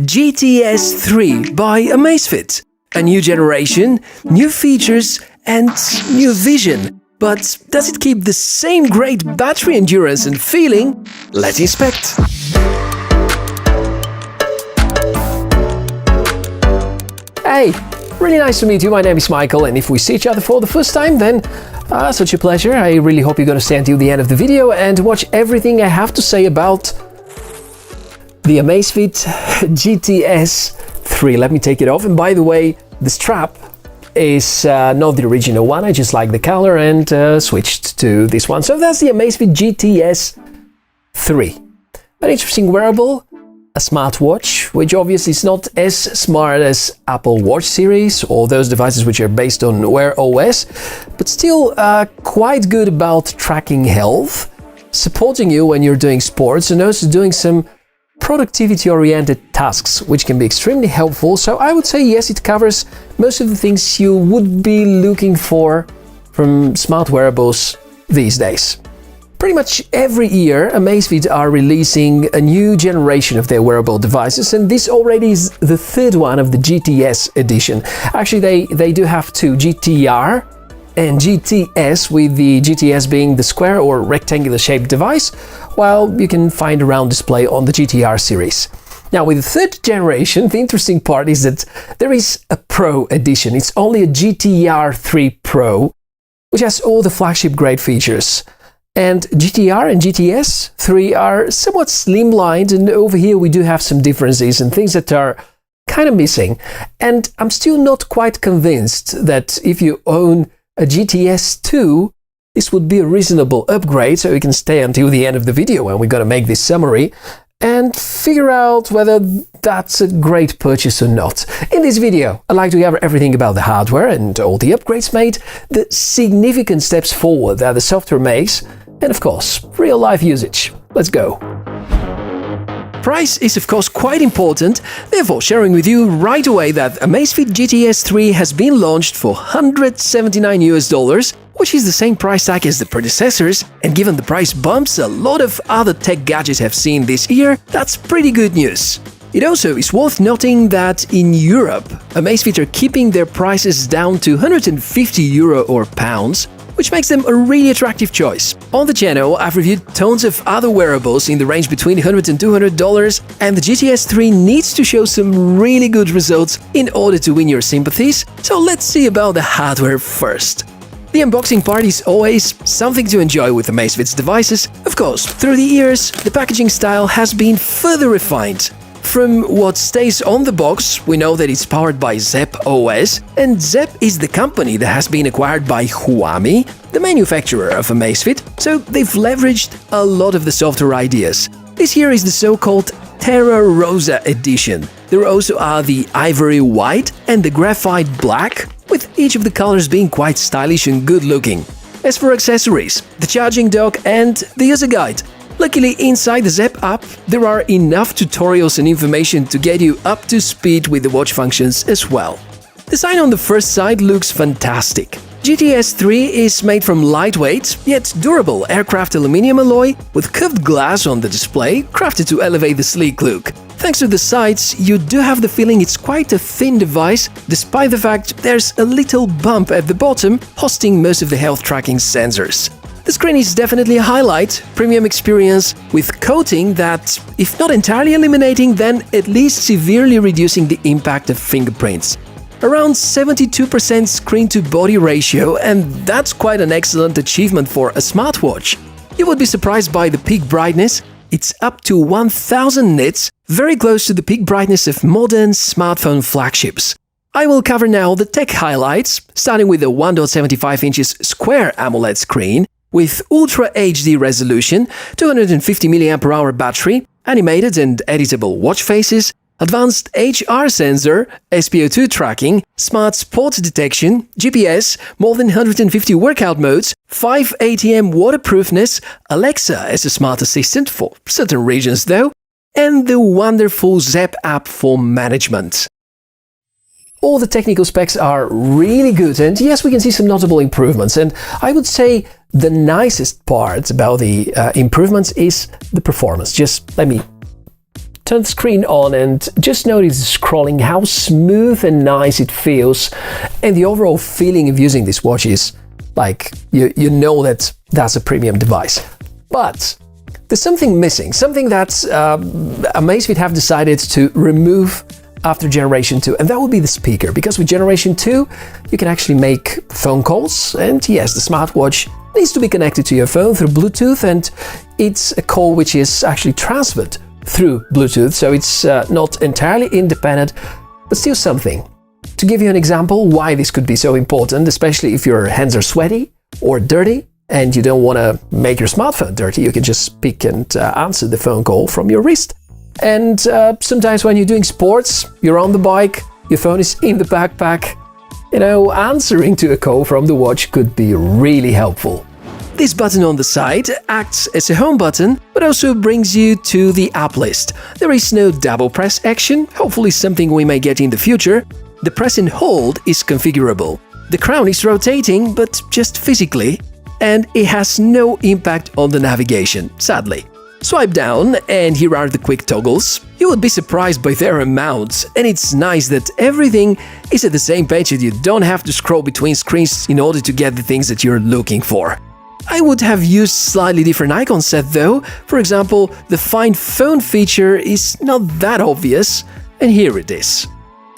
GTS 3 by Amazfit. A new generation, new features and new vision. But does it keep the same great battery endurance and feeling? Let's inspect. Hey, really nice to meet you. My name is Michael, and if we see each other for the first time, then such a pleasure. I really hope you're going to stay until the end of the video and watch everything I have to say about the Amazfit GTS 3. Let me take it off. And by the way, the strap is not the original one. I just like the color and switched to this one. So that's the Amazfit GTS 3. An interesting wearable, a smartwatch, which obviously is not as smart as Apple Watch series or those devices which are based on Wear OS, but still quite good about tracking health, supporting you when you're doing sports, and also doing some productivity-oriented tasks, which can be extremely helpful. So I would say yes, it covers most of the things you would be looking for from smart wearables these days. Pretty much every year, Amazfit are releasing a new generation of their wearable devices, and this already is the third one of the GTS edition. Actually, they do have two, GTR and GTS, with the GTS being the square or rectangular shaped device, while you can find a round display on the GTR series. Now, with the third generation, the interesting part is that there is a Pro edition. It's only a GTR 3 Pro, which has all the flagship grade features. And GTR and GTS 3 are somewhat slimlined, and over here we do have some differences and things that are kind of missing. And I'm still not quite convinced that if you own a GTS 2, this would be a reasonable upgrade, so you can stay until the end of the video when we're going to make this summary and figure out whether that's a great purchase or not. In this video, I'd like to cover everything about the hardware and all the upgrades made, the significant steps forward that the software makes, and of course, real-life usage. Let's go! Price is of course quite important, therefore sharing with you right away that Amazfit GTS 3 has been launched for $179, which is the same price tag as the predecessors, and given the price bumps a lot of other tech gadgets have seen this year, that's pretty good news. It also is worth noting that in Europe, Amazfit are keeping their prices down to €150 or pounds, which makes them a really attractive choice. On the channel, I've reviewed tons of other wearables in the range between $100 and $200, and the GTS 3 needs to show some really good results in order to win your sympathies, so let's see about the hardware first. The unboxing part is always something to enjoy with Amazfit's devices. Of course, through the years, the packaging style has been further refined. From what stays on the box, we know that it's powered by Zepp OS, and Zepp is the company that has been acquired by Huami, the manufacturer of Amazfit, so they've leveraged a lot of the software ideas. This here is the so-called Terra Rosa edition. There also are the Ivory White and the Graphite Black, with each of the colors being quite stylish and good-looking. As for accessories, the charging dock and the user guide. Luckily, inside the Zepp app, there are enough tutorials and information to get you up to speed with the watch functions as well. The sign on the first side looks fantastic. GTS 3 is made from lightweight, yet durable aircraft aluminum alloy with curved glass on the display, crafted to elevate the sleek look. Thanks to the sides, you do have the feeling it's quite a thin device, despite the fact there's a little bump at the bottom, hosting most of the health tracking sensors. The screen is definitely a highlight, premium experience with coating that, if not entirely eliminating, then at least severely reducing the impact of fingerprints. Around 72% screen-to-body ratio, and that's quite an excellent achievement for a smartwatch. You would be surprised by the peak brightness. It's up to 1000 nits, very close to the peak brightness of modern smartphone flagships. I will cover now the tech highlights, starting with a 1.75 inches square AMOLED screen, with Ultra HD resolution, 250 mAh battery, animated and editable watch faces, advanced HR sensor, SpO2 tracking, smart sport detection, GPS, more than 150 workout modes, 5 ATM waterproofness, Alexa as a smart assistant for certain regions though, and the wonderful Zepp app for management. All the technical specs are really good, and yes, we can see some notable improvements, and I would say the nicest part about the improvements is the performance. Just let me turn the screen on and just notice scrolling, how smooth and nice it feels. And the overall feeling of using this watch is like, you know that that's a premium device. But there's something missing, something that Amazfit have decided to remove after Generation 2, and that would be the speaker, because with Generation 2 you can actually make phone calls, and yes, the smartwatch needs to be connected to your phone through Bluetooth, and it's a call which is actually transferred through Bluetooth, so it's not entirely independent, but still something. To give you an example why this could be so important, especially if your hands are sweaty or dirty and you don't want to make your smartphone dirty, you can just speak and answer the phone call from your wrist. And sometimes when you're doing sports, you're on the bike, your phone is in the backpack, answering to a call from the watch could be really helpful. This button on the side acts as a home button, but also brings you to the app list. There is no double press action, hopefully something we may get in the future. The press and hold is configurable. The crown is rotating, but just physically, and it has no impact on the navigation, sadly. Swipe down, and here are the quick toggles. You would be surprised by their amount, and it's nice that everything is at the same page and you don't have to scroll between screens in order to get the things that you're looking for. I would have used slightly different icon set though. For example, the Find Phone feature is not that obvious, and here it is.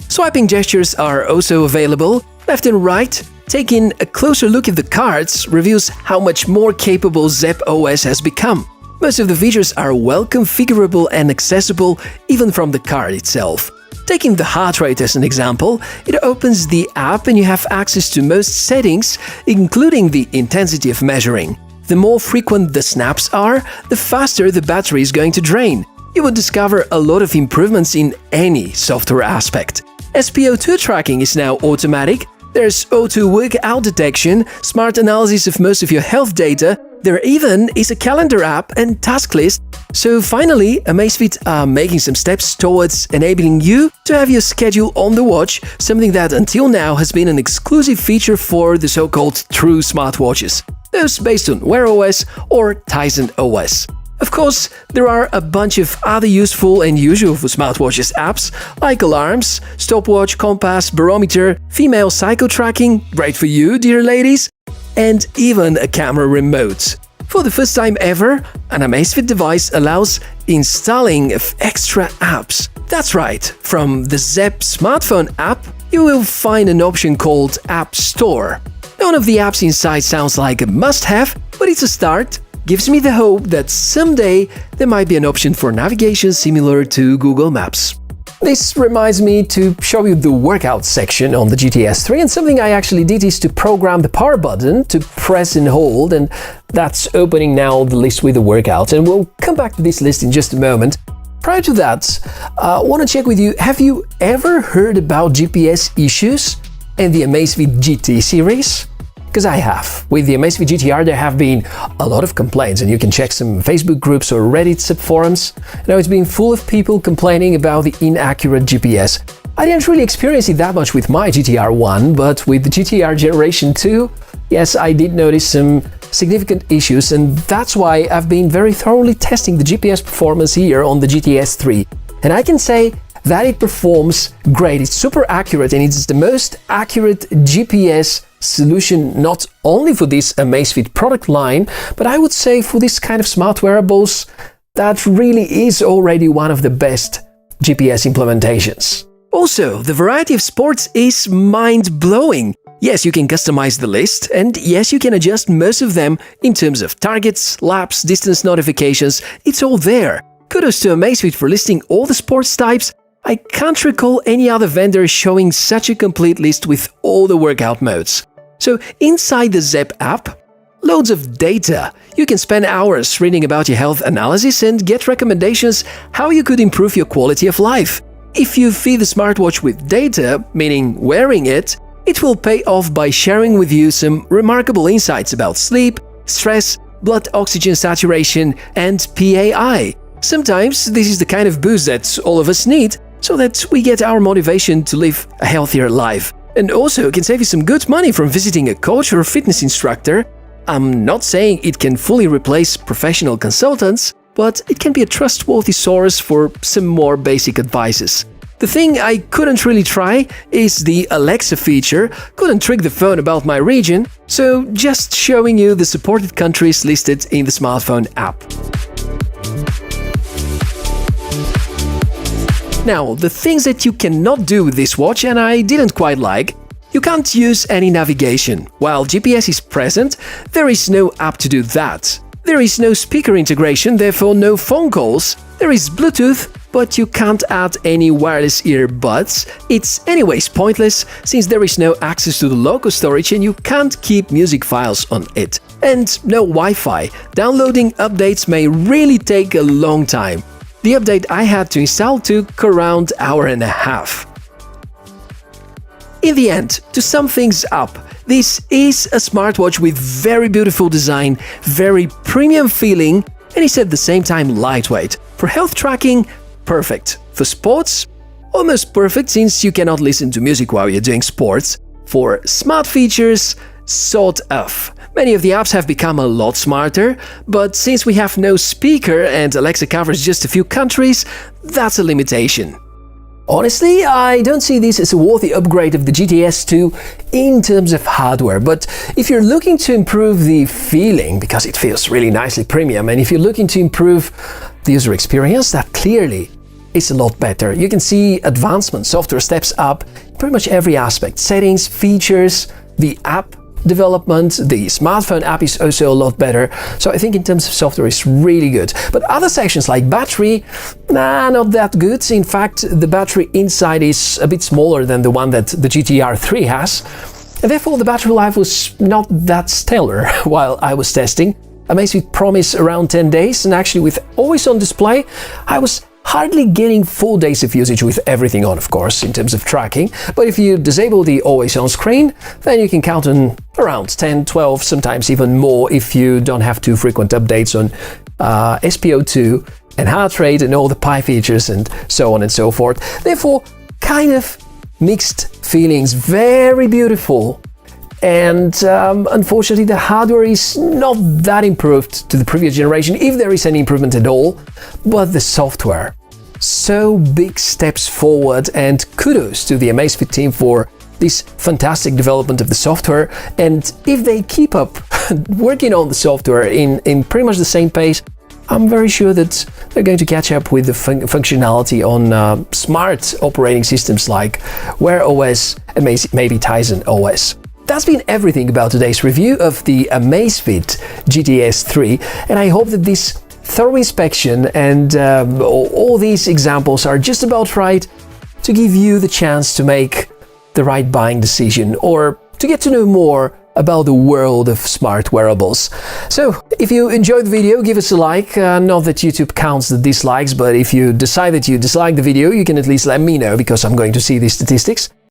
Swiping gestures are also available, left and right. Taking a closer look at the cards reveals how much more capable Zepp OS has become. Most of the features are well configurable and accessible even from the card itself. Taking the heart rate as an example, it opens the app and you have access to most settings, including the intensity of measuring. The more frequent the snaps are, the faster the battery is going to drain. You will discover a lot of improvements in any software aspect. SpO2 tracking is now automatic. There's O2 workout detection, smart analysis of most of your health data. There even is a calendar app and task list. So finally, Amazfit are making some steps towards enabling you to have your schedule on the watch, something that until now has been an exclusive feature for the so-called true smartwatches, those based on Wear OS or Tizen OS. Of course, there are a bunch of other useful and usual for smartwatches apps, like alarms, stopwatch, compass, barometer, female cycle tracking, great for you, dear ladies, and even a camera remote. For the first time ever, an Amazfit device allows installing of extra apps. That's right, from the Zepp smartphone app, you will find an option called App Store. None of the apps inside sounds like a must-have, but it's a start. Gives me the hope that someday there might be an option for navigation similar to Google Maps. This reminds me to show you the workout section on the GTS 3, and something I actually did is to program the power button to press and hold, and that's opening now the list with the workout, and we'll come back to this list in just a moment. Prior to that, I want to check with you, have you ever heard about GPS issues in the Amazfit GT series? Because I have. With the Amazfit GTR there have been a lot of complaints, and you can check some Facebook groups or Reddit subforums. It's been full of people complaining about the inaccurate GPS. I didn't really experience it that much with my GTR 1, but with the GTR Generation 2, yes, I did notice some significant issues, and that's why I've been very thoroughly testing the GPS performance here on the GTS 3. And I can say that it performs great. It's super accurate, and it's the most accurate GPS solution not only for this Amazfit product line, but I would say for this kind of smart wearables, that really is already one of the best GPS implementations. Also, the variety of sports is mind-blowing. Yes, you can customize the list, and yes, you can adjust most of them in terms of targets, laps, distance notifications. It's all there. Kudos to Amazfit for listing all the sports types. I can't recall any other vendor showing such a complete list with all the workout modes. So inside the Zepp app, loads of data. You can spend hours reading about your health analysis and get recommendations how you could improve your quality of life. If you feed the smartwatch with data, meaning wearing it, it will pay off by sharing with you some remarkable insights about sleep, stress, blood oxygen saturation, and PAI. Sometimes this is the kind of boost that all of us need, so that we get our motivation to live a healthier life. And also can save you some good money from visiting a coach or a fitness instructor. I'm not saying it can fully replace professional consultants, but it can be a trustworthy source for some more basic advices. The thing I couldn't really try is the Alexa feature, couldn't trick the phone about my region, so just showing you the supported countries listed in the smartphone app. Now, the things that you cannot do with this watch, and I didn't quite like: you can't use any navigation. While GPS is present, there is no app to do that. There is no speaker integration, therefore no phone calls. There is Bluetooth, but you can't add any wireless earbuds. It's anyways pointless, since there is no access to the local storage and you can't keep music files on it. And no Wi-Fi. Downloading updates may really take a long time. The update I had to install took around an hour and a half. In the end, to sum things up, this is a smartwatch with very beautiful design, very premium feeling, and is at the same time lightweight. For health tracking, perfect. For sports, almost perfect since you cannot listen to music while you're doing sports. For smart features, sort of. Many of the apps have become a lot smarter, but since we have no speaker and Alexa covers just a few countries, that's a limitation. Honestly, I don't see this as a worthy upgrade of the GTS 2 in terms of hardware, but if you're looking to improve the feeling, because it feels really nicely premium, and if you're looking to improve the user experience, that clearly is a lot better. You can see advancement, software steps up, pretty much every aspect. Settings, features, the app development, the smartphone app is also a lot better. So I think in terms of software it's really good. But other sections like battery, not that good. In fact, the battery inside is a bit smaller than the one that the GTR 3 has. And therefore the battery life was not that stellar while I was testing. Amazfit promised around 10 days, and actually with always on display, I was hardly getting 4 days of usage with everything on, of course, in terms of tracking. But if you disable the always on screen, then you can count on around 10, 12, sometimes even more if you don't have too frequent updates on SpO2 and heart rate and all the Pi features and so on and so forth. Therefore, kind of mixed feelings, very beautiful. And unfortunately, the hardware is not that improved to the previous generation, if there is any improvement at all. But the software, so big steps forward, and kudos to the Amazfit team for this fantastic development of the software. And if they keep up working on the software in pretty much the same pace, I'm very sure that they're going to catch up with the functionality on smart operating systems like Wear OS and maybe Tizen OS. That's been everything about today's review of the Amazfit GTS 3, and I hope that this thorough inspection and all these examples are just about right to give you the chance to make the right buying decision or to get to know more about the world of smart wearables. So, if you enjoyed the video, give us a like. Not that YouTube counts the dislikes, but if you decide that you dislike the video, you can at least let me know, because I'm going to see these statistics.